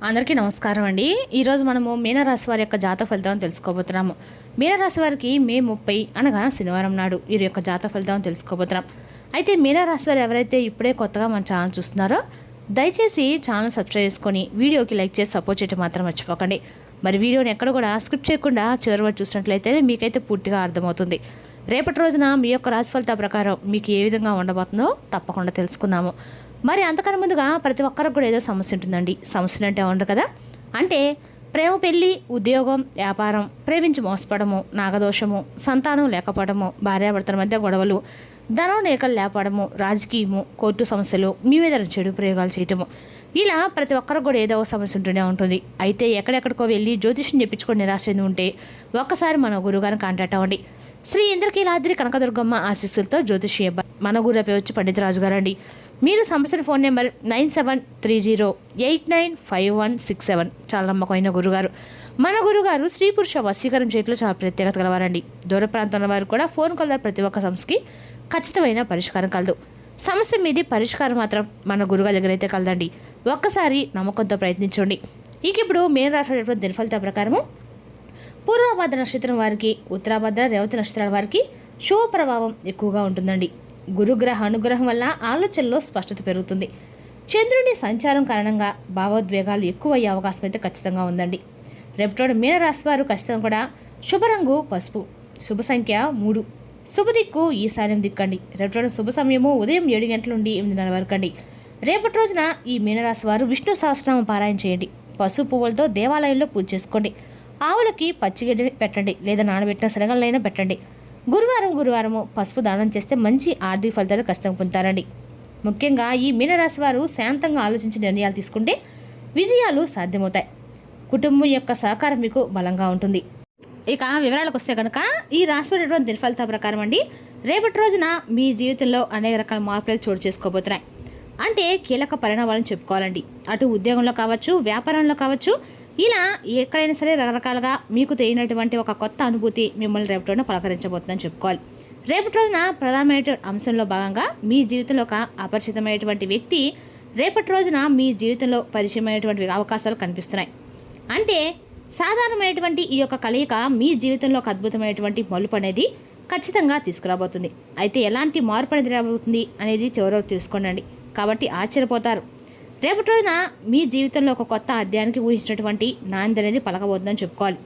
అందరికీ నమస్కారం అండి. ఈరోజు మనము మీనరాశి వారి యొక్క జాతక ఫలితాలను తెలుసుకోబోతున్నాము. మీనరాశి వారికి మే 30 అనగా శనివారం నాడు వీరి యొక్క జాతక ఫలితాలను తెలుసుకోబోతున్నాం. అయితే మీనరాశి వారు ఎవరైతే ఇప్పుడే కొత్తగా మన ఛానల్ చూస్తున్నారో దయచేసి ఛానల్ సబ్స్క్రైబ్ చేసుకొని వీడియోకి లైక్ చేసి సపోర్ట్ చేయడం మాత్రం మర్చిపోకండి. మరి వీడియోని ఎక్కడ కూడా స్క్రిప్ట్ చేయకుండా చివరి వరకు చూసినట్లయితే మీకైతే పూర్తిగా అర్థమవుతుంది. రేపటి రోజున మీ యొక్క రాశి ఫలితాల ప్రకారం మీకు ఏ విధంగా ఉండబోతుందో తప్పకుండా తెలుసుకుందాము. మరి అంతకన్నా ముందుగా ప్రతి ఒక్కరికి కూడా ఏదో సమస్య ఉంటుందండి. సమస్యలు అంటే ఉండదు కదా, అంటే ప్రేమ, పెళ్ళి, ఉద్యోగం, వ్యాపారం, ప్రేమించి మోసపడము, నాగదోషము, సంతానం లేకపోవడము, భార్యాభర్తల మధ్య గొడవలు, ధనం లేకలు లేపడము, రాజకీయము, కోర్టు సమస్యలు, మీ మీద చెడు ప్రయోగాలు చేయటము, ఇలా ప్రతి ఒక్కరికి కూడా ఏదో సమస్య ఉంటూనే ఉంటుంది. అయితే ఎక్కడెక్కడికో వెళ్ళి జ్యోతిష్యం చెప్పించుకొని నిరాశ చెంది ఉంటే ఒక్కసారి మన గురువుగారిని కాంటాక్ట్ అవ్వండి. శ్రీ ఇంద్రకీలాద్రి కనకదుర్గమ్మ ఆశీస్సులతో జ్యోతిష్య మన గురు వచ్చి పండితరాజు గారండి. మీరు సంస్థల ఫోన్ నెంబర్ 9730895167. చాలా నమ్మకమైన గురుగారు. మన గురుగారు స్త్రీ పురుష వశీకరణ చేయట్లో చాలా ప్రత్యేకత కలవారండి. దూర ప్రాంతంలో వారు కూడా ఫోన్ కాల్ ద్వారా ప్రతి ఒక్క సమస్యకి ఖచ్చితమైన పరిష్కారం కలదు. సమస్య మీది పరిష్కారం మాత్రం మన గురుగారి దగ్గర అయితే కలదండి. ఒక్కసారి నమ్మకంతో ప్రయత్నించండి. ఇప్పుడు మేన రాశి దినఫలిత ప్రకారము పూర్వభద్ర నక్షత్రం వారికి, ఉత్తరాభద్ర, రేవతి నక్షత్రాల వారికి శుభ ప్రభావం ఎక్కువగా ఉంటుందండి. గురుగ్రహ అనుగ్రహం వల్ల ఆలోచనలో స్పష్టత పెరుగుతుంది. చంద్రుని సంచారం కారణంగా భావోద్వేగాలు ఎక్కువయ్యే అవకాశం అయితే ఖచ్చితంగా ఉందండి. రేపటి మీనరాశి వారు ఖచ్చితంగా కూడా శుభరంగు పసుపు, శుభ సంఖ్య 3, శుభదిక్కు ఈశాన్యం దిక్కండి. రేపటి శుభ సమయము ఉదయం 7 గంటల నుండి 8:30 వరకు అండి. రేపటి రోజున ఈ మీనరాశి వారు విష్ణు సహస్రనామం పారాయణ చేయండి. పసుపు పువ్వులతో దేవాలయంలో పూజ చేసుకోండి. ఆవులకి పచ్చిగడ్డి పెట్టండి, లేదా నానబెట్టిన శనగలైనా పెట్టండి. గురువారము పసుపు దానం చేస్తే మంచి ఆర్థిక ఫలితాలు ఖచ్చితంగా పొందుతారండి. ముఖ్యంగా ఈ మీనరాశి వారు శాంతంగా ఆలోచించి నిర్ణయాలు తీసుకుంటే విజయాలు సాధ్యమవుతాయి. కుటుంబం యొక్క సహకారం మీకు బలంగా ఉంటుంది. ఇక వివరాలకు వస్తే కనుక ఈ రాశి దిన ఫలితాల ప్రకారం అండి, రేపటి రోజున మీ జీవితంలో అనేక రకాల మార్పులు చోటు చేసుకోబోతున్నాయి. అంటే కీలక పరిణామాలను చెప్పుకోవాలండి. అటు ఉద్యోగంలో కావచ్చు, వ్యాపారంలో కావచ్చు, ఇలా ఎక్కడైనా సరే రకరకాలుగా మీకు తెలియనటువంటి ఒక కొత్త అనుభూతి మిమ్మల్ని రేపటి రోజున పలకరించబోతుందని చెప్పుకోవాలి. రేపటి రోజున ప్రధానమైన అంశంలో భాగంగా మీ జీవితంలో ఒక అపరిచితమైనటువంటి వ్యక్తి రేపటి రోజున మీ జీవితంలో పరిచయమైనటువంటి అవకాశాలు కనిపిస్తున్నాయి. అంటే సాధారణమైనటువంటి ఈ యొక్క కలయిక మీ జీవితంలో ఒక అద్భుతమైనటువంటి మలుపు అనేది ఖచ్చితంగా తీసుకురాబోతుంది. అయితే ఎలాంటి మార్పు అనేది రాబోతుంది అనేది చివరికి తెలుసుకోండి. కాబట్టి ఆశ్చర్యపోతారు. రేపటి రోజున మీ జీవితంలో ఒక కొత్త అధ్యాయానికి ఊహించినటువంటి నాంది అనేది పలకబోతుందని చెప్పుకోవాలి.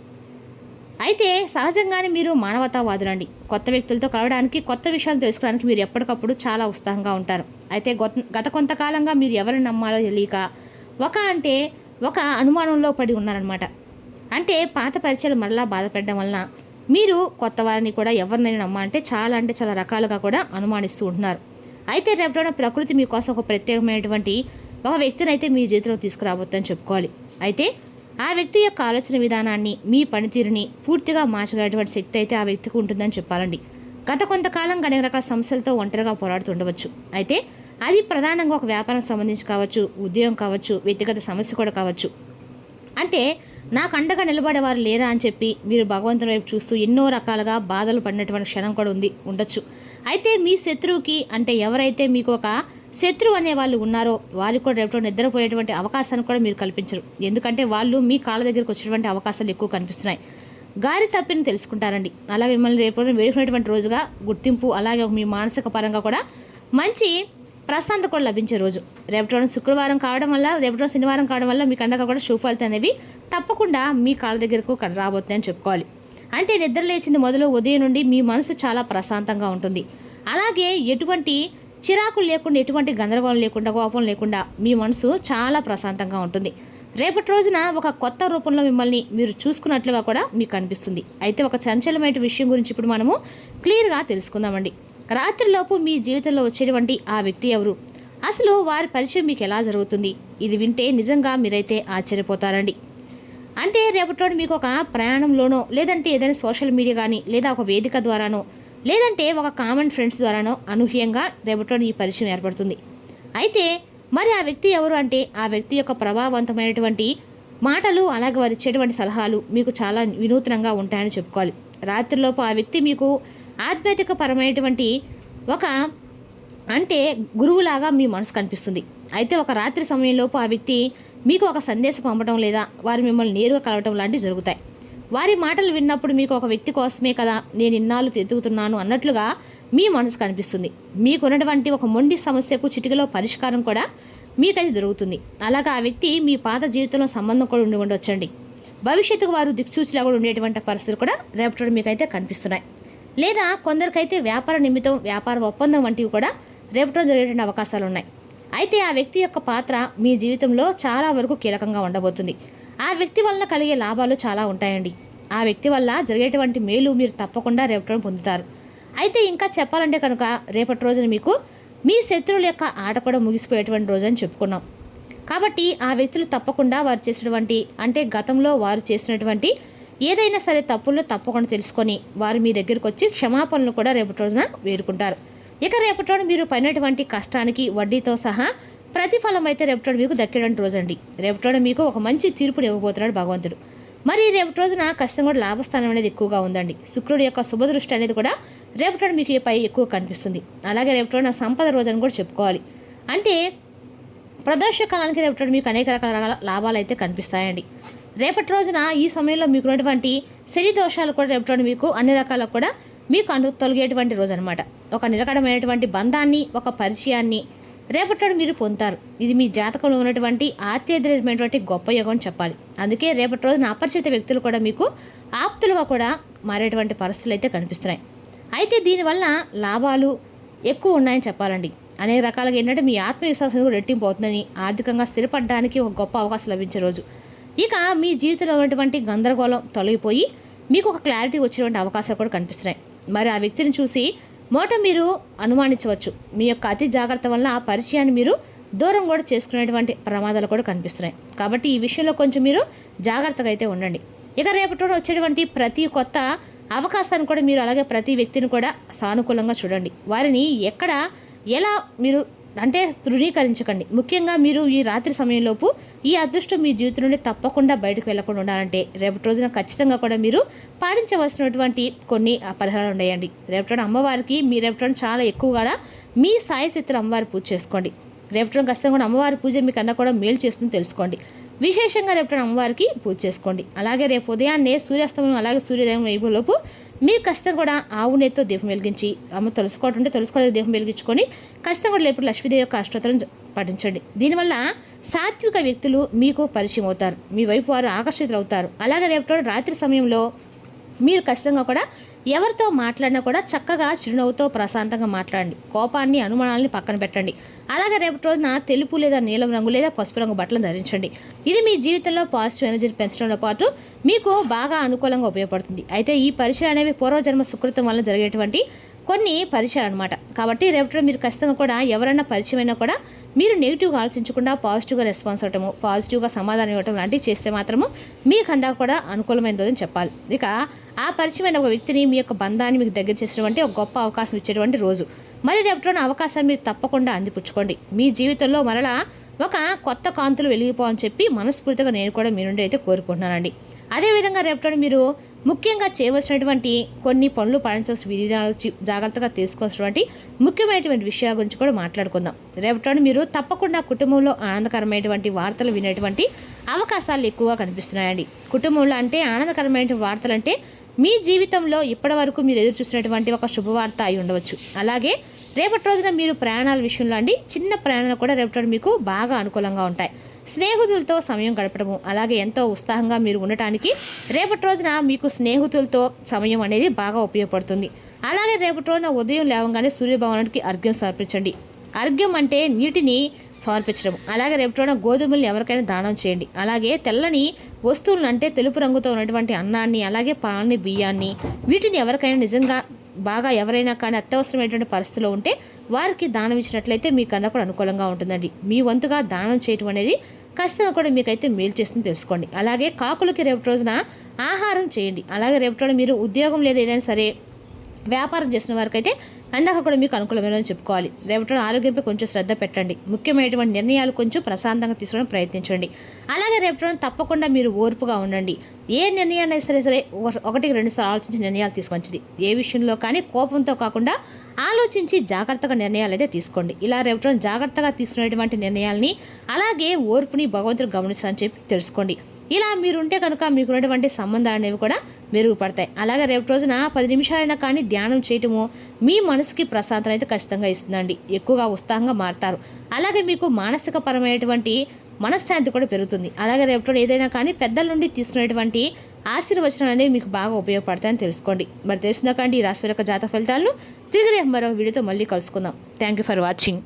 అయితే సహజంగానే మీరు మానవతావాదులండి. కొత్త వ్యక్తులతో కలవడానికి, కొత్త విషయాలు తెలుసుకోవడానికి మీరు ఎప్పటికప్పుడు చాలా ఉత్సాహంగా ఉంటారు. అయితే గత కొంతకాలంగా మీరు ఎవరిని నమ్మాలో తెలియక ఒక అనుమానంలో పడి ఉన్నారనమాట. అంటే పాత పరిచయాలు మరలా బాధపడడం వలన మీరు కొత్త వారిని కూడా ఎవరినైనా నమ్మాలంటే చాలా రకాలుగా కూడా అనుమానిస్తూ ఉంటున్నారు. అయితే రేపటి ప్రకృతి మీకోసం ఒక ప్రత్యేకమైనటువంటి ఒక వ్యక్తిని అయితే మీ జీవితంలో తీసుకురాబోతుందని చెప్పుకోవాలి. అయితే ఆ వ్యక్తి యొక్క ఆలోచన విధానాన్ని, మీ పనితీరుని పూర్తిగా మార్చగలిగినటువంటి శక్తి అయితే ఆ వ్యక్తికి ఉంటుందని చెప్పాలండి. గత కొంతకాలంగా అనేక రకాల సమస్యలతో ఒంటరిగా పోరాడుతుండవచ్చు. అయితే అది ప్రధానంగా ఒక వ్యాపారం సంబంధించి కావచ్చు, ఉద్యోగం కావచ్చు, వ్యక్తిగత సమస్య కూడా కావచ్చు. అంటే నాకు అండగా నిలబడేవారు లేరా అని చెప్పి మీరు భగవంతుని వైపు చూస్తూ ఎన్నో రకాలుగా బాధలు పడినటువంటి క్షణం కూడా ఉండొచ్చు. అయితే మీ శత్రువుకి, అంటే ఎవరైతే మీకు ఒక శత్రువు అనే వాళ్ళు ఉన్నారో వారికి కూడా రేపు నిద్రపోయేటువంటి అవకాశాన్ని కూడా మీరు కల్పించరు. ఎందుకంటే వాళ్ళు మీ కాళ్ళ దగ్గరికి వచ్చేటువంటి అవకాశాలు ఎక్కువ కనిపిస్తున్నాయి. గారి తప్పిని తెలుసుకుంటారండి. అలాగే మిమ్మల్ని రేపు వేడుకునేటువంటి రోజుగా గుర్తింపు, అలాగే మీ మానసిక పరంగా కూడా మంచి ప్రశాంతత కూడా లభించే రోజు. రేపటి శుక్రవారం కావడం వల్ల, రేపటి శనివారం కావడం వల్ల మీకు అందరికీ కూడా శుభ ఫలితం అనేవి తప్పకుండా మీ కాళ్ళ దగ్గరకు రాబోతుందని చెప్పుకోవాలి. అంటే నిద్ర లేచింది మొదలు ఉదయం నుండి మీ మనసు చాలా ప్రశాంతంగా ఉంటుంది. అలాగే ఎటువంటి చిరాకులు లేకుండా, ఎటువంటి గందరగోళం లేకుండా, కోపం లేకుండా మీ మనసు చాలా ప్రశాంతంగా ఉంటుంది. రేపటి రోజున ఒక కొత్త రూపంలో మిమ్మల్ని మీరు చూసుకున్నట్లుగా కూడా మీకు అనిపిస్తుంది. అయితే ఒక చంచలమైన విషయం గురించి ఇప్పుడు మనము క్లియర్గా తెలుసుకుందామండి. రాత్రిలోపు మీ జీవితంలో వచ్చేటువంటి ఆ వ్యక్తి ఎవరు, అసలు వారి పరిచయం మీకు ఎలా జరుగుతుంది, ఇది వింటే నిజంగా మీరైతే ఆశ్చర్యపోతారండి. అంటే రేపటి మీకు ఒక ప్రయాణంలోనో, లేదంటే ఏదైనా సోషల్ మీడియా కానీ, లేదా ఒక వేదిక ద్వారానో, లేదంటే ఒక కామన్ ఫ్రెండ్స్ ద్వారానో అనూహ్యంగా రేపటి ఈ పరిచయం ఏర్పడుతుంది. అయితే మరి ఆ వ్యక్తి ఎవరు అంటే ఆ వ్యక్తి యొక్క ప్రభావవంతమైనటువంటి మాటలు, అలాగే వారు ఇచ్చేటువంటి సలహాలు మీకు చాలా వినూత్నంగా ఉంటాయని చెప్పుకోవాలి. రాత్రిలోపు ఆ వ్యక్తి మీకు ఆధ్యాత్మిక పరమైనటువంటి ఒక అంటే గురువులాగా మీ మనసు కనిపిస్తుంది. అయితే ఒక రాత్రి సమయంలోపు ఆ వ్యక్తి మీకు ఒక సందేశం పంపడం లేదా వారు మిమ్మల్ని నేరుగా కలవటం లాంటివి జరుగుతాయి. వారి మాటలు విన్నప్పుడు మీకు ఒక వ్యక్తి కోసమే కదా నేను ఇన్నాళ్ళు ఎదుగుతున్నాను అన్నట్లుగా మీ మనసు కనిపిస్తుంది. మీకున్నటువంటి ఒక మొండి సమస్యకు చిటికలో పరిష్కారం కూడా మీకైతే దొరుకుతుంది. అలాగా ఆ వ్యక్తి మీ పాత జీవితంలో సంబంధం కూడా ఉండి ఉండొచ్చండి. భవిష్యత్తుకు వారు దిక్సూచిలా కూడా ఉండేటువంటి పరిస్థితులు కూడా రేపటి రోజు మీకైతే కనిపిస్తున్నాయి. లేదా కొందరికైతే వ్యాపార నిమిత్తం వ్యాపార ఒప్పందం వంటివి కూడా రేపటి రోజు జరిగేటువంటి అవకాశాలు ఉన్నాయి. అయితే ఆ వ్యక్తి యొక్క పాత్ర మీ జీవితంలో చాలా వరకు కీలకంగా ఉండబోతుంది. ఆ వ్యక్తి వలన కలిగే లాభాలు చాలా ఉంటాయండి. ఆ వ్యక్తి వల్ల జరిగేటువంటి మేలు మీరు తప్పకుండా రేపటి రోజు పొందుతారు. అయితే ఇంకా చెప్పాలంటే కనుక రేపటి రోజున మీకు మీ శత్రువుల యొక్క ఆట కూడా ముగిసిపోయేటువంటి రోజు అని చెప్పుకున్నాం. కాబట్టి ఆ వ్యక్తులు తప్పకుండా వారు చేసినటువంటి అంటే గతంలో వారు చేసినటువంటి ఏదైనా సరే తప్పులను తప్పకుండా తెలుసుకొని వారు మీ దగ్గరికి వచ్చి క్షమాపణలు కూడా రేపటి రోజున వేడుకుంటారు. ఇక రేపటి రోజు మీరు పడినటువంటి కష్టానికి వడ్డీతో సహా ప్రతిఫలం అయితే రేపటి రోజు మీకు దక్కేటువంటి రోజు అండి. రేపటి రోజు మీకు ఒక మంచి తీర్పుని ఇవ్వబోతున్నాడు భగవంతుడు. మరి రేపటి రోజున ఖచ్చితంగా కూడా లాభస్థానం అనేది ఎక్కువగా ఉందండి. శుక్రుడి యొక్క శుభదృష్టి అనేది కూడా రేపటి రోజు మీకు పై ఎక్కువ కనిపిస్తుంది. అలాగే రేపటి రోజున సంపద రోజు అని కూడా చెప్పుకోవాలి. అంటే ప్రదోష కాలానికి రేపటి రోజు మీకు అనేక రకాల లాభాలు అయితే కనిపిస్తాయండి. రేపటి రోజున ఈ సమయంలో మీకు ఉన్నటువంటి శని దోషాలు కూడా రేపటి రోజు మీకు అన్ని రకాలకు కూడా మీకు తొలగేటువంటి రోజు అనమాట. ఒక నిలకడమైనటువంటి బంధాన్ని ఒక పరిచయాన్ని రేపటి రోజు మీరు పొందుతారు. ఇది మీ జాతకంలో ఉన్నటువంటి అత్యధికమైనటువంటి గొప్ప యోగం అని చెప్పాలి. అందుకే రేపటి రోజున అపరిచిత వ్యక్తులు కూడా మీకు ఆప్తులుగా కూడా మారేటువంటి పరిస్థితులు అయితే కనిపిస్తున్నాయి. అయితే దీనివల్ల లాభాలు ఎక్కువ ఉన్నాయని చెప్పాలండి. అనేక రకాలుగా ఏంటంటే మీ ఆత్మవిశ్వాసం కూడా రెట్టింపు అవుతుందని, ఆర్థికంగా స్థిరపడడానికి ఒక గొప్ప అవకాశం లభించే రోజు. ఇక మీ జీవితంలో ఉన్నటువంటి గందరగోళం తొలగిపోయి మీకు ఒక క్లారిటీ వచ్చినటువంటి అవకాశాలు కూడా కనిపిస్తున్నాయి. మరి ఆ వ్యక్తిని చూసి మీరు అనుమానించవచ్చు. మీ యొక్క అతి జాగ్రత్త వల్ల ఆ పరిచయాన్ని మీరు దూరం కూడా చేసుకునేటువంటి ప్రమాదాలు కూడా కనిపిస్తున్నాయి. కాబట్టి ఈ విషయంలో కొంచెం మీరు జాగ్రత్తగా అయితే ఉండండి. ఇక రేపటి రోజు వచ్చేటువంటి ప్రతి కొత్త అవకాశాన్ని కూడా మీరు అలాగే ప్రతి వ్యక్తిని కూడా సానుకూలంగా చూడండి. వారిని ఎక్కడ ఎలా మీరు అంటే ధృవీకరించకండి. ముఖ్యంగా మీరు ఈ రాత్రి సమయంలోపు ఈ అదృష్టం మీ జీవితం నుండి తప్పకుండా బయటకు వెళ్లకుండా ఉండాలంటే రేపటి రోజున ఖచ్చితంగా కూడా మీరు పాటించవలసినటువంటి కొన్ని పరిహారాలు ఉన్నాయండి. రేపటి రోజున అమ్మవారికి మీ రేపటి రోజున చాలా ఎక్కువగా మీ సాయశక్తులు అమ్మవారి పూజ చేసుకోండి. రేపటి రోజున ఖచ్చితంగా కూడా అమ్మవారి పూజ మీకన్నా కూడా మేలు చేస్తుందని తెలుసుకోండి. విశేషంగా రేపటి అమ్మవారికి పూజ చేసుకోండి. అలాగే రేపు ఉదయాన్నే సూర్యాస్తమయం అలాగే సూర్యోదయం వైపులోపు మీరు ఖచ్చితంగా కూడా ఆవు నెయ్యితో దీపం వెలిగించి అమ్మ తులసుకోవడం దీపం వెలిగించుకొని ఖచ్చితంగా కూడా రేపు లక్ష్మీదేవి యొక్క అష్టోత్తరం పఠించండి. దీనివల్ల సాత్విక వ్యక్తులు మీకు పరిచయం అవుతారు. మీ వైపు వారు ఆకర్షితులు అవుతారు. అలాగే రేపు రాత్రి సమయంలో మీరు ఖచ్చితంగా కూడా ఎవరితో మాట్లాడినా కూడా చక్కగా చిరునవ్వుతో ప్రశాంతంగా మాట్లాడండి. కోపాన్ని అనుమానాలని పక్కన పెట్టండి. అలాగే రేపటి రోజున తెలుపు లేదా నీలం రంగు లేదా పసుపు రంగు బట్టలను ధరించండి. ఇది మీ జీవితంలో పాజిటివ్ ఎనర్జీని పెంచడంతో పాటు మీకు బాగా అనుకూలంగా ఉపయోగపడుతుంది. అయితే ఈ పరిచయాలు అనేవి పూర్వజన్మ సుకృతం వల్ల జరిగేటువంటి కొన్ని పరిచయాలు అనమాట. కాబట్టి రేపటి మీరు ఖచ్చితంగా కూడా ఎవరైనా పరిచయం అయినా కూడా మీరు నెగిటివ్గా ఆలోచించకుండా పాజిటివ్గా రెస్పాన్స్ అవ్వటము, పాజిటివ్గా సమాధానం ఇవ్వటం లాంటివి చేస్తే మాత్రము మీకు అందా కూడా అనుకూలమైన రోజుని చెప్పాలి. ఇక ఆ పరిచయమైన ఒక వ్యక్తిని మీ యొక్క బంధాన్ని మీకు దగ్గర చేసినటువంటి ఒక గొప్ప అవకాశం ఇచ్చేటువంటి రోజు. మరి రేపటి అవకాశాన్ని మీరు తప్పకుండా అందిపుచ్చుకోండి. మీ జీవితంలో మరలా ఒక కొత్త కాంతులు వెలిగిపోవని చెప్పి మనస్ఫూర్తిగా నేను కూడా మీ నుండి అయితే కోరుకుంటున్నానండి. అదేవిధంగా రేపటి మీరు ముఖ్యంగా చేయవలసినటువంటి కొన్ని పనులు పాటించాల్సిన విధానాలు జాగ్రత్తగా తీసుకోవాల్సినటువంటి ముఖ్యమైనటువంటి విషయాల గురించి కూడా మాట్లాడుకుందాం. రేపటి మీరు తప్పకుండా కుటుంబంలో ఆనందకరమైనటువంటి వార్తలు వినేటువంటి అవకాశాలు ఎక్కువగా కనిపిస్తున్నాయండి. కుటుంబంలో అంటే ఆనందకరమైన వార్తలు అంటే మీ జీవితంలో ఇప్పటి వరకు మీరు ఎదురు చూసినటువంటి ఒక శుభవార్త అయి ఉండవచ్చు. అలాగే రేపటి రోజున మీరు ప్రయాణాల విషయంలో అండి చిన్న ప్రయాణాలు కూడా రేపటి మీకు బాగా అనుకూలంగా ఉంటాయి. స్నేహితులతో సమయం గడపడము అలాగే ఎంతో ఉత్సాహంగా మీరు ఉండటానికి రేపటి రోజున మీకు స్నేహితులతో సమయం అనేది బాగా ఉపయోగపడుతుంది. అలాగే రేపటి రోజున ఉదయం లేవగానే సూర్యభగవానుడికి అర్ఘ్యం సమర్పించండి. అర్ఘ్యం అంటే నీటిని సమర్పించడం. అలాగే రేపటి రోజున గోధుమల్ని ఎవరికైనా దానం చేయండి. అలాగే తెల్లని వస్తువులను అంటే తెలుపు రంగుతో ఉన్నటువంటి అన్నాన్ని అలాగే పాలని బియ్యాన్ని వీటిని ఎవరికైనా నిజంగా బాగా ఎవరైనా కానీ అత్యవసరమైనటువంటి పరిస్థితిలో ఉంటే వారికి దానం ఇచ్చినట్లయితే మీకన్నా కూడా అనుకూలంగా ఉంటుందండి. మీ వంతుగా దానం చేయటం అనేది ఖచ్చితంగా కూడా మీకైతే మేలు చేస్తుంది తెలుసుకోండి. అలాగే కాకులకి రేపటి రోజున ఆహారం చేయండి. అలాగే రేపటి రోజున మీరు ఉద్యోగం లేదా ఏదైనా సరే వ్యాపారం చేసిన వారికైతే అందాక కూడా మీకు అనుకూలమైన చెప్పుకోవాలి. రేపటి ఆరోగ్యంపై కొంచెం శ్రద్ధ పెట్టండి. ముఖ్యమైనటువంటి నిర్ణయాలు కొంచెం ప్రశాంతంగా తీసుకోవడం ప్రయత్నించండి. అలాగే రేపటి తప్పకుండా మీరు ఓర్పుగా ఉండండి. ఏ నిర్ణయాన్ని సరే 1-2 సార్లు ఆలోచించి నిర్ణయాలు తీసుకొచ్చింది. ఏ విషయంలో కానీ కోపంతో కాకుండా ఆలోచించి జాగ్రత్తగా నిర్ణయాలు అయితే తీసుకోండి. ఇలా రేపటి జాగ్రత్తగా తీసుకునేటువంటి నిర్ణయాల్ని అలాగే ఓర్పుని భగవంతుడు గమనించాలని చెప్పి తెలుసుకోండి. ఇలా మీరుంటే కనుక మీకున్నటువంటి సంబంధాలు అనేవి కూడా మెరుగుపడతాయి. అలాగే రేపు రోజున 10 నిమిషాలైనా కానీ ధ్యానం చేయటము మీ మనసుకి ప్రశాంతత అయితే ఖచ్చితంగా ఇస్తుందండి. ఎక్కువగా ఉత్సాహంగా మారుతారు. అలాగే మీకు మానసిక పరమైనటువంటి మనశ్శాంతి కూడా పెరుగుతుంది. అలాగే రేపు ఏదైనా కానీ పెద్దల నుండి తీసుకునేటువంటి ఆశీర్వచనాలు అనేవి మీకు బాగా ఉపయోగపడతాయని తెలుసుకోండి. మరి తెలుసుకుందాకండి ఈ రాశి యొక్క జాతక ఫలితాలను తిరిగి రేపు మరొక వీడియోతో మళ్ళీ కలుసుకుందాం. Thank you for watching.